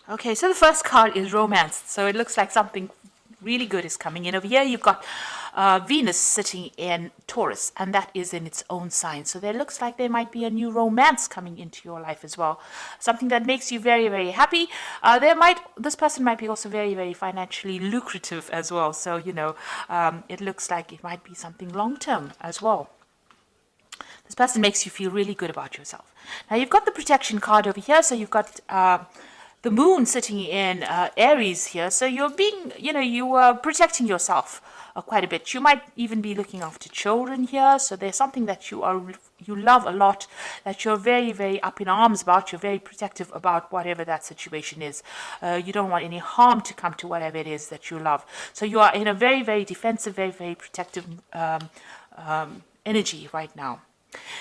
Okay, so the first card is romance. So it looks like something really good is coming in. Over here, you've got Venus sitting in Taurus, and that is in its own sign. So there looks like there might be a new romance coming into your life as well. Something that makes you very, very happy. This person might be also very, very financially lucrative as well. So, it looks like it might be something long term as well. This person makes you feel really good about yourself. Now you've got the protection card over here, so you've got the moon sitting in Aries here. So you're being, you are protecting yourself quite a bit. You might even be looking after children here. So there's something that you love a lot, that you're very, very up in arms about. You're very protective about whatever that situation is. You don't want any harm to come to whatever it is that you love. So you are in a very, very defensive, very, very protective energy right now.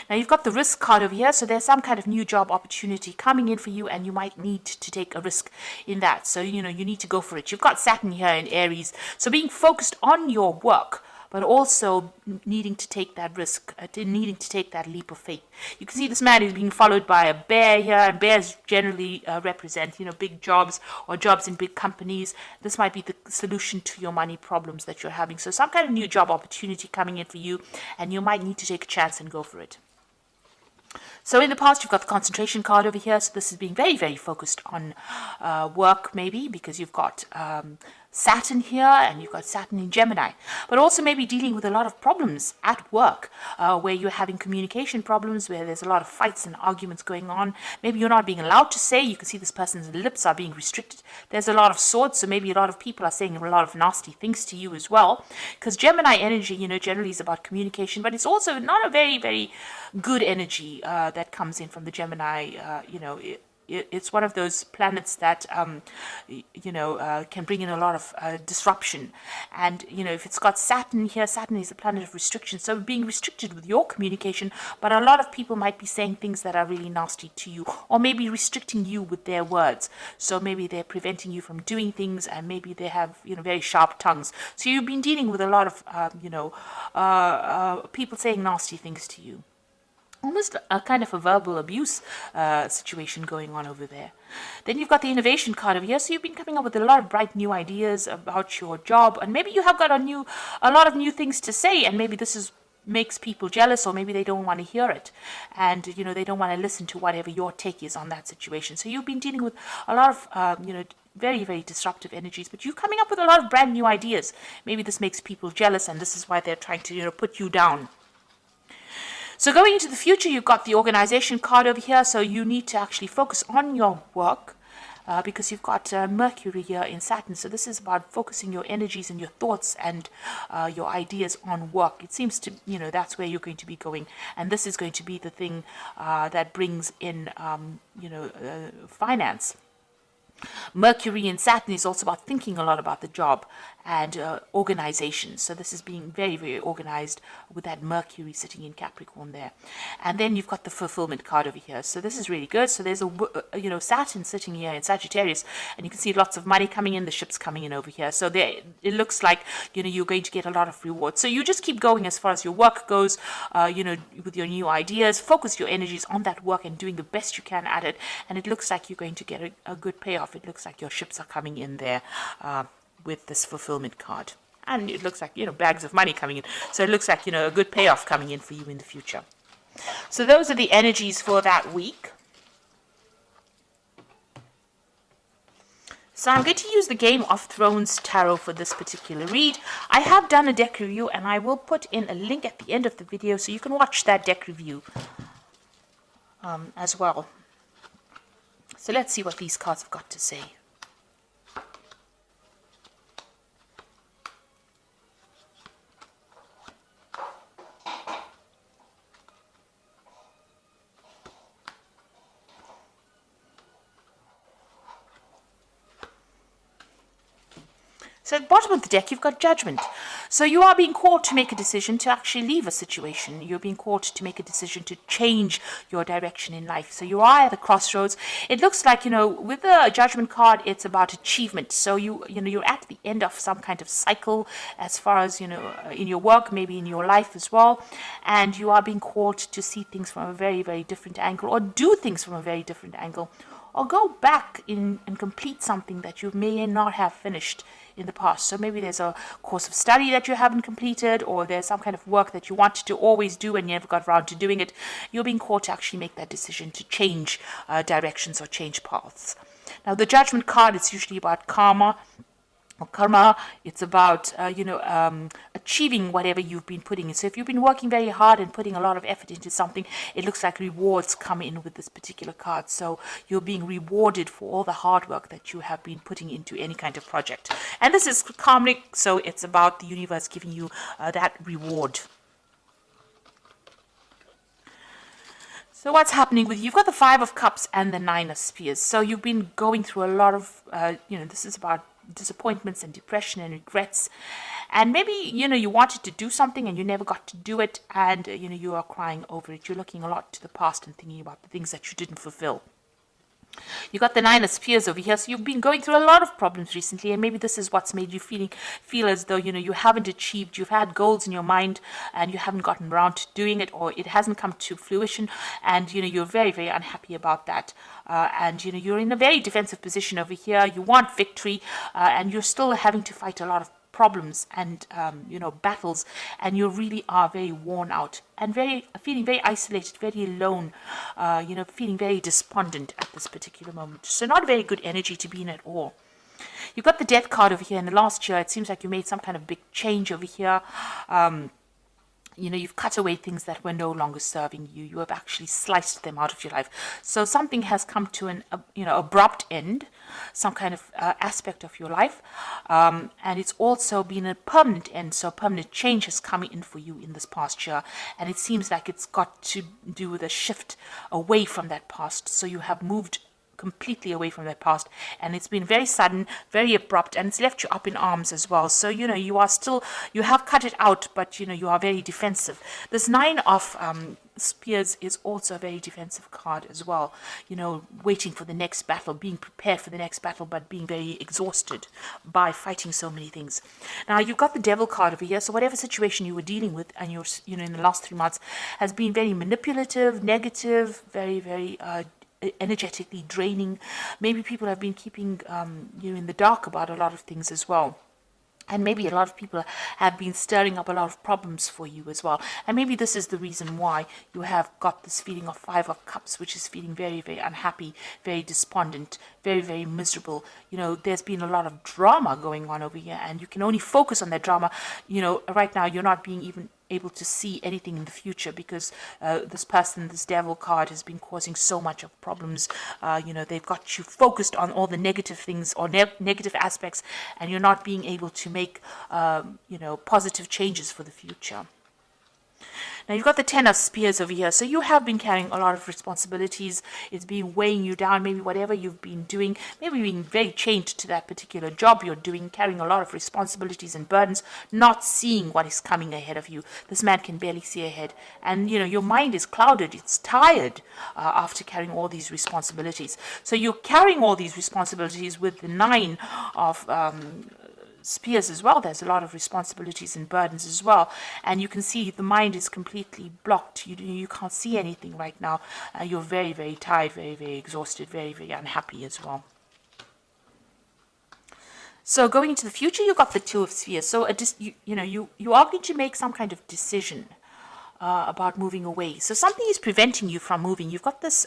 Now you've got the risk card over here, so there's some kind of new job opportunity coming in for you, and you might need to take a risk in that. So, you need to go for it. You've got Saturn here in Aries, so being focused on your work, but also needing to take that risk, needing to take that leap of faith. You can see this man is being followed by a bear here, and bears generally represent, big jobs or jobs in big companies. This might be the solution to your money problems that you're having. So some kind of new job opportunity coming in for you, and you might need to take a chance and go for it. So in the past, you've got the concentration card over here. So this is being very, very focused on work, maybe, because you've got Saturn here, and you've got Saturn in Gemini. But also maybe dealing with a lot of problems at work, where you're having communication problems, where there's a lot of fights and arguments going on. Maybe you're not being allowed to say. You can see this person's lips are being restricted. There's a lot of swords, so maybe a lot of people are saying a lot of nasty things to you as well. Because Gemini energy, generally is about communication, but it's also not a very, very good energy that comes in from the Gemini. It's one of those planets that can bring in a lot of disruption. And if it's got Saturn here, Saturn is a planet of restriction, so being restricted with your communication. But a lot of people might be saying things that are really nasty to you, or maybe restricting you with their words. So maybe they're preventing you from doing things, and maybe they have very sharp tongues. So you've been dealing with a lot of people saying nasty things to you. Almost a kind of a verbal abuse situation going on over there. Then you've got the innovation card over here. So you've been coming up with a lot of bright new ideas about your job, and maybe you have got a lot of new things to say, and maybe this makes people jealous, or maybe they don't want to hear it, and they don't want to listen to whatever your take is on that situation. So you've been dealing with a lot of very, very disruptive energies, but you're coming up with a lot of brand new ideas. Maybe this makes people jealous, and this is why they're trying to put you down. So going into the future, you've got the organization card over here. So you need to actually focus on your work because you've got Mercury here in Saturn. So this is about focusing your energies and your thoughts and your ideas on work. It seems to, that's where you're going to be going. And this is going to be the thing that brings in, finance. Mercury in Saturn is also about thinking a lot about the job and organization. So this is being very, very organized with that Mercury sitting in Capricorn there. And then you've got the fulfillment card over here. So this is really good. So there's Saturn sitting here in Sagittarius, and you can see lots of money coming in, the ships coming in over here. So there, it looks like, you're going to get a lot of rewards. So you just keep going as far as your work goes, with your new ideas. Focus your energies on that work and doing the best you can at it. And it looks like you're going to get a good payoff. It looks like your ships are coming in there with this fulfillment card. And it looks like, bags of money coming in. So it looks like, a good payoff coming in for you in the future. So those are the energies for that week. So I'm going to use the Game of Thrones Tarot for this particular read. I have done a deck review, and I will put in a link at the end of the video so you can watch that deck review as well. So let's see what these cards have got to say. So at the bottom of the deck, you've got Judgment. So you are being called to make a decision to actually leave a situation. You're being called to make a decision to change your direction in life. So you are at a crossroads. It looks like, with the Judgment card, it's about achievement. So you're at the end of some kind of cycle as far as, in your work, maybe in your life as well. And you are being called to see things from a very, very different angle, or do things from a very different angle. or go back in and complete something that you may not have finished in the past. So maybe there's a course of study that you haven't completed, or there's some kind of work that you wanted to always do and you never got around to doing it. You're being called to actually make that decision to change directions or change paths. Now, the Judgment card, it's usually about karma. It's about achieving whatever you've been putting in. So if you've been working very hard and putting a lot of effort into something, it looks like rewards come in with this particular card. So you're being rewarded for all the hard work that you have been putting into any kind of project. And this is karmic, so it's about the universe giving you that reward. So what's happening with you? You've got the Five of Cups and the Nine of Spears. So you've been going through a lot of, this is about disappointments and depression and regrets, and maybe you wanted to do something and you never got to do it, and you are crying over it. You're looking a lot to the past and thinking about the things that you didn't fulfill. You got the Nine of Spears over here, so you've been going through a lot of problems recently, and maybe this is what's made you feel as though you haven't achieved. You've had goals in your mind and you haven't gotten around to doing it, or it hasn't come to fruition, and you're very, very unhappy about that. And you're in a very defensive position over here. You want victory, and you're still having to fight a lot of problems and battles, and you really are very worn out and feeling very isolated, very alone, feeling very despondent at this particular moment. So not very good energy to be in at all. You've got the Death card over here. In the last year, it seems like you made some kind of big change over here. You've cut away things that were no longer serving you. You have actually sliced them out of your life. So something has come to an abrupt end, some kind of aspect of your life, and it's also been a permanent end. So permanent change has come in for you in this past year, and it seems like it's got to do with a shift away from that past. So you have moved completely away from that past, and it's been very sudden, very abrupt, and it's left you up in arms as well. So you have cut it out, but you are very defensive. This Nine of Spears is also a very defensive card as well, waiting for the next battle, being prepared for the next battle, but being very exhausted by fighting so many things. Now you've got the Devil card over here, so whatever situation you were dealing with and you're in the last 3 months has been very manipulative, negative, very, very energetically draining. Maybe people have been keeping you in the dark about a lot of things as well. And maybe a lot of people have been stirring up a lot of problems for you as well. And maybe this is the reason why you have got this feeling of Five of Cups, which is feeling very, very unhappy, very despondent, very, very miserable. There's been a lot of drama going on over here, and you can only focus on that drama. Right now you're not being even able to see anything in the future, because this Devil card has been causing so much of problems. They've got you focused on all the negative things or negative aspects, and you're not being able to make positive changes for the future. Now you've got the Ten of Spears over here. So you have been carrying a lot of responsibilities. It's been weighing you down. Maybe whatever you've been doing, maybe being very chained to that particular job you're doing, carrying a lot of responsibilities and burdens, not seeing what is coming ahead of you. This man can barely see ahead. And, your mind is clouded. It's tired after carrying all these responsibilities. So you're carrying all these responsibilities with the Nine of Spears as well. There's a lot of responsibilities and burdens as well, and you can see the mind is completely blocked. You can't see anything right now. You're very, very tired, very, very exhausted, very, very unhappy as well. So going into the future, you've got the Two of Spheres. So you are going to make some kind of decision about moving away. So something is preventing you from moving. You've got this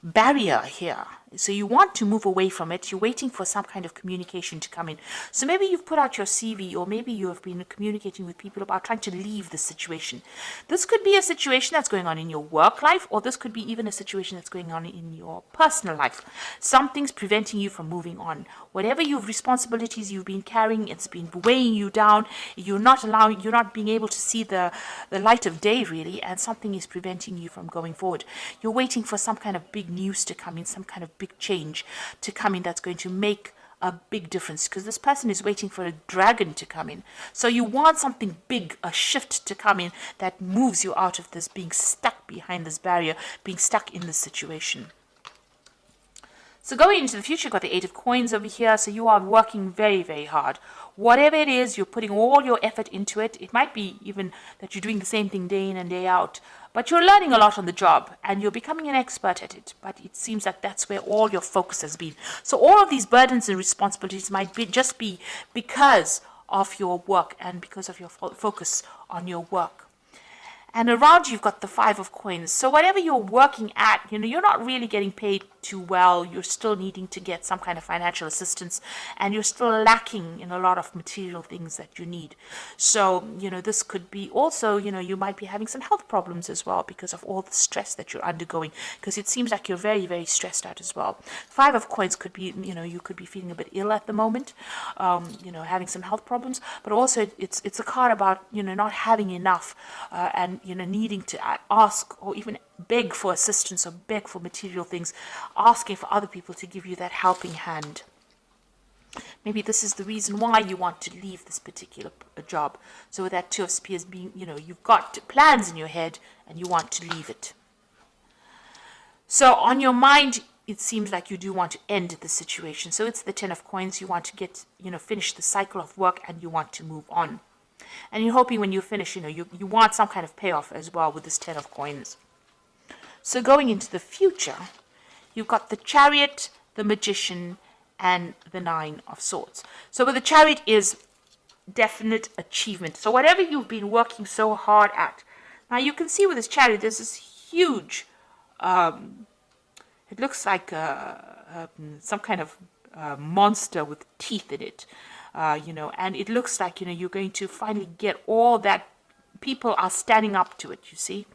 barrier here. So you want to move away from it. You're waiting for some kind of communication to come in. So maybe you've put out your CV, or maybe you have been communicating with people about trying to leave the situation. This could be a situation that's going on in your work life, or this could be even a situation that's going on in your personal life. Something's preventing you from moving on. Whatever responsibilities you've been carrying, it's been weighing you down. You're not being able to see the light of day, really, and something is preventing you from going forward. You're waiting for some kind of big news to come in, some kind of big change to come in that's going to make a big difference, because this person is waiting for a dragon to come in. So you want something big, a shift to come in that moves you out of this being stuck behind this barrier, being stuck in this situation. So going into the future, you've got the Eight of Coins over here. So you are working very, very hard. Whatever it is, you're putting all your effort into it. It might be even that you're doing the same thing day in and day out, But you're learning a lot on the job and you're becoming an expert at it. But it seems like that's where all your focus has been. So all of these burdens and responsibilities might just be because of your work and because of your focus on your work. And around you've got the 5 of coins. So whatever you're working at, you're not really getting paid too well. You're still needing to get some kind of financial assistance, and you're still lacking in a lot of material things that you need. So, this could be also, you might be having some health problems as well because of all the stress that you're undergoing, because it seems like you're very, very stressed out as well. 5 of coins could be, you could be feeling a bit ill at the moment, having some health problems, but also it's a card about, not having enough, and needing to ask or even beg for assistance or beg for material things, asking for other people to give you that helping hand. Maybe this is the reason why you want to leave this particular job. So with that 2 of Spears being, you've got plans in your head and you want to leave it. So on your mind, it seems like you do want to end the situation. So it's the 10 of coins. You want to get, finish the cycle of work and you want to move on. And you're hoping when you finish, you want some kind of payoff as well with this 10 of coins. So going into the future, you've got the Chariot, the Magician, and the 9 of Swords. So with the Chariot is definite achievement. So whatever you've been working so hard at. Now you can see with this Chariot, there's this huge, it looks like some kind of monster with teeth in it. And it looks like, you're going to finally get all that. People are standing up to it, you see.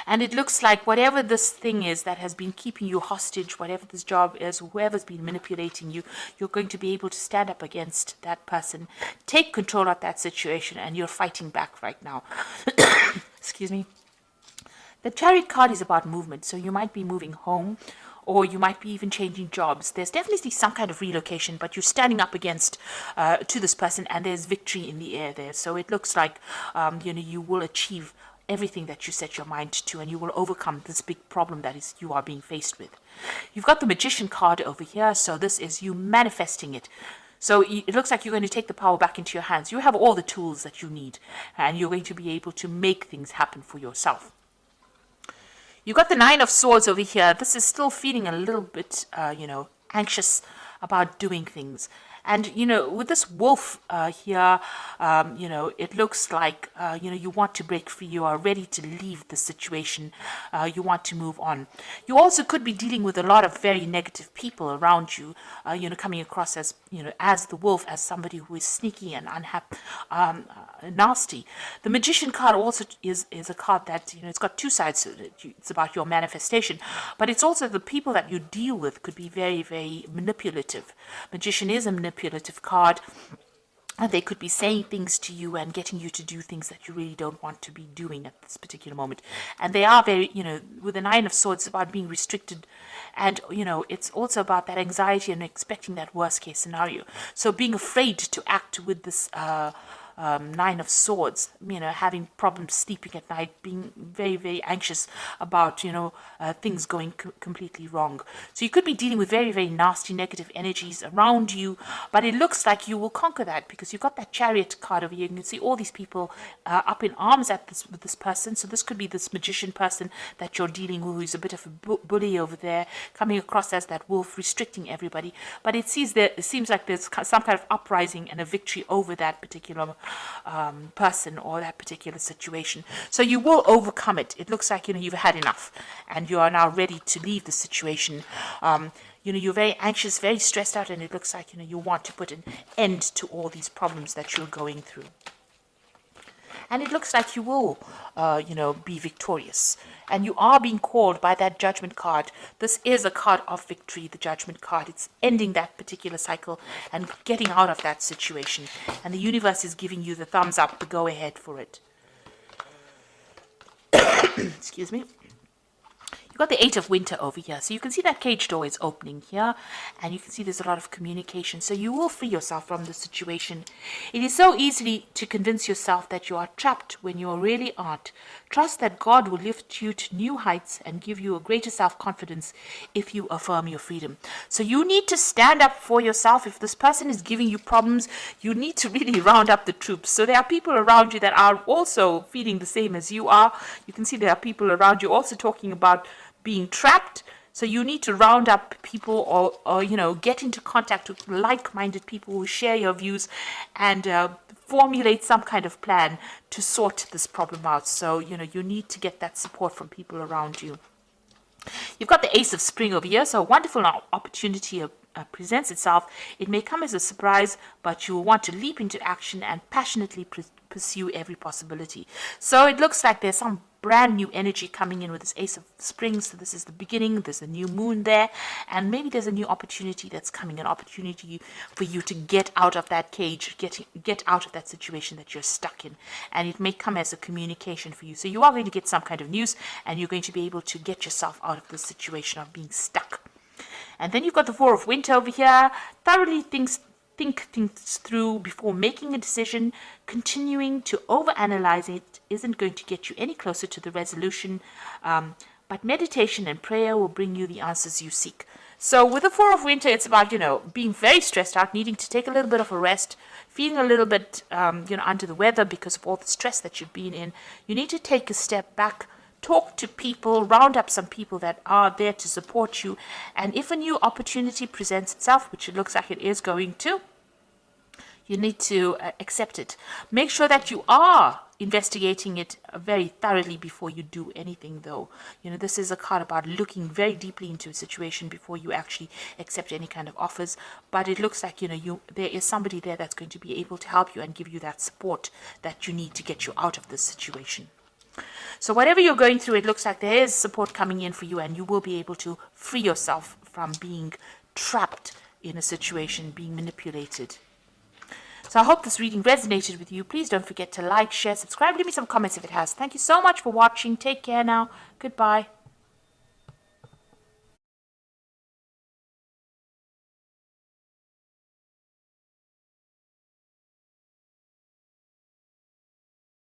And it looks like whatever this thing is that has been keeping you hostage, whatever this job is, whoever's been manipulating you, you're going to be able to stand up against that person, take control of that situation, and you're fighting back right now. Excuse me. The Chariot card is about movement, so you might be moving home, or you might be even changing jobs. There's definitely some kind of relocation, but you're standing up against to this person, and there's victory in the air there. So it looks like you will achieve everything that you set your mind to, and you will overcome this big problem that is you are being faced with. You've got the Magician card over here, so this is you manifesting it. So it looks like you're going to take the power back into your hands. You have all the tools that you need, and you're going to be able to make things happen for yourself. You've got the 9 of Swords over here. This is still feeling a little bit, anxious about doing things. And, with this wolf here, it looks like, you want to break free. You are ready to leave the situation. You want to move on. You also could be dealing with a lot of very negative people around you, coming across as, as the wolf, as somebody who is sneaky and unhappy, nasty. The Magician card also is a card that, it's got 2 sides to it. It's about your manifestation, but it's also the people that you deal with could be very, very manipulative. Magician is a manipulative card, and they could be saying things to you and getting you to do things that you really don't want to be doing at this particular moment. And they are very, with the 9 of Swords, it's about being restricted. And, it's also about that anxiety and expecting that worst case scenario. So being afraid to act with this 9 of Swords, having problems sleeping at night, being very, very anxious about, things going completely wrong. So you could be dealing with very, very nasty negative energies around you, but it looks like you will conquer that because you've got that Chariot card over here. You can see all these people up in arms with this person. So this could be this Magician person that you're dealing with, who's a bit of a bully over there, coming across as that wolf, restricting everybody. But it seems like there's some kind of uprising and a victory over that particular person or that particular situation. So you will overcome it. It looks like, you've had enough and you are now ready to leave the situation. You're very anxious, very stressed out, and it looks like, you want to put an end to all these problems that you're going through. And it looks like you will, be victorious. And you are being called by that Judgment card. This is a card of victory, the Judgment card. It's ending that particular cycle and getting out of that situation. And the universe is giving you the thumbs up, the go ahead for it. Excuse me. You've got the Eight of Winter over here. So you can see that cage door is opening here. And you can see there's a lot of communication. So you will free yourself from the situation. It is so easy to convince yourself that you are trapped when you really aren't. Trust that God will lift you to new heights and give you a greater self-confidence if you affirm your freedom. So you need to stand up for yourself. If this person is giving you problems, you need to really round up the troops. So there are people around you that are also feeling the same as you are. You can see there are people around you also talking about being trapped. So you need to round up people or get into contact with like-minded people who share your views and formulate some kind of plan to sort this problem out. So, you need to get that support from people around you. You've got the Ace of Spring over here. So a wonderful opportunity presents itself. It may come as a surprise, but you will want to leap into action and passionately pursue every possibility. So it looks like there's some brand new energy coming in with this Ace of Spring. So this is the beginning. There's a new moon there, and maybe there's a new opportunity that's coming, an opportunity for you to get out of that cage, get out of that situation that you're stuck in, and it may come as a communication for you. So you are going to get some kind of news, and you're going to be able to get yourself out of the situation of being stuck. And then you've got the Four of Winter over here. Thoroughly think things through before making a decision. Continuing to overanalyze it isn't going to get you any closer to the resolution, but meditation and prayer will bring you the answers you seek. So with the Four of Winter, it's about, being very stressed out, needing to take a little bit of a rest, feeling a little bit, under the weather because of all the stress that you've been in. You need to take a step back, talk to people, round up some people that are there to support you. And if a new opportunity presents itself, which it looks like it is going to, you need to accept it. Make sure that you are investigating it very thoroughly before you do anything, though. This is a card about looking very deeply into a situation before you actually accept any kind of offers. But it looks like, there is somebody there that's going to be able to help you and give you that support that you need to get you out of this situation. So whatever you're going through, it looks like there is support coming in for you, and you will be able to free yourself from being trapped in a situation, being manipulated. So I hope this reading resonated with you. Please don't forget to like, share, subscribe. Leave me some comments if it has. Thank you so much for watching. Take care now. Goodbye.